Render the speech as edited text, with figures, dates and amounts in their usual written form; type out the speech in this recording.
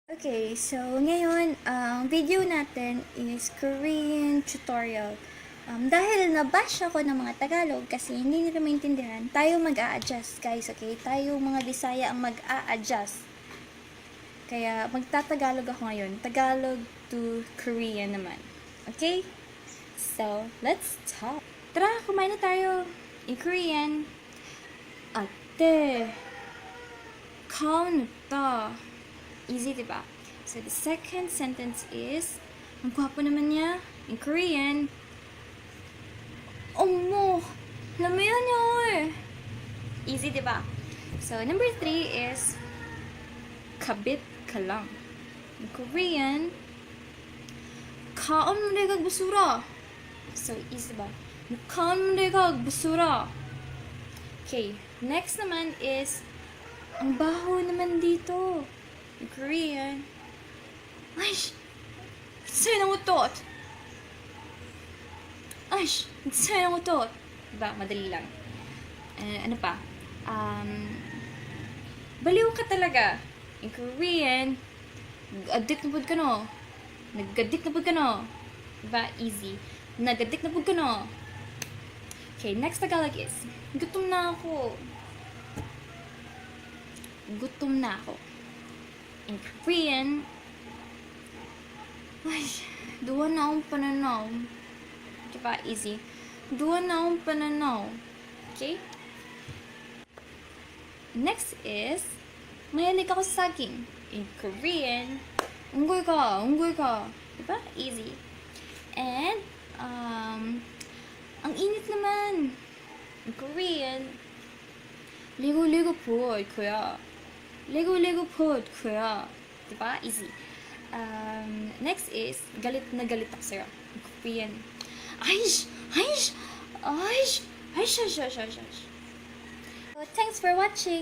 Okay, so ngayon, ang video natin is Korean tutorial. Dahil nabash ako ng mga Tagalog kasi hindi nila maintindihan, tayo mag-a-adjust guys, okay? Tayo mga Bisaya ang mag-a-adjust. Kaya magtatagalog ako ngayon. Tagalog to Korean naman. Okay? So, let's talk. Tara, kumain na tayo. In Korean, ate, kaon ta. Easy, diba? So, the second sentence is, ang gwapo naman niya, in Korean, Omo, lamayan niya eh. Easy, diba? So, number 3 is, kabit ka lang. In Korean, kaon mo kag basura. So, easy, diba? Kaon mo kag basura. Okay, next naman is, ang baho naman dito. In Korean, Aish, sa'yo nang utot. Aish, sa'yo nang utot. Diba, madali lang. Ano pa? Baliw ka talaga. In Korean, nag-addict na po ka no. Nag-addict na po ka no. Diba, easy. Nag-addict na po ka no. Okay, next Tagalog is, gutom na ako. Gutom na ako. In Korean, ay, duwa na akong pananaw. Diba, easy. Duwa na akong pananaw. Okay? Next is, mahilig ako sa saging. In Korean, unggoy ka, unggoy ka. Diba, easy. And, ang init naman. In Korean, ligo-ligo po, kuya. Lego pod, kuya. Diba? Easy. Next is, galit na galit ako sa'yo. Korean. Aish! Aish! Aish! Aish! Aish! Aish! Aish! So, thanks for watching!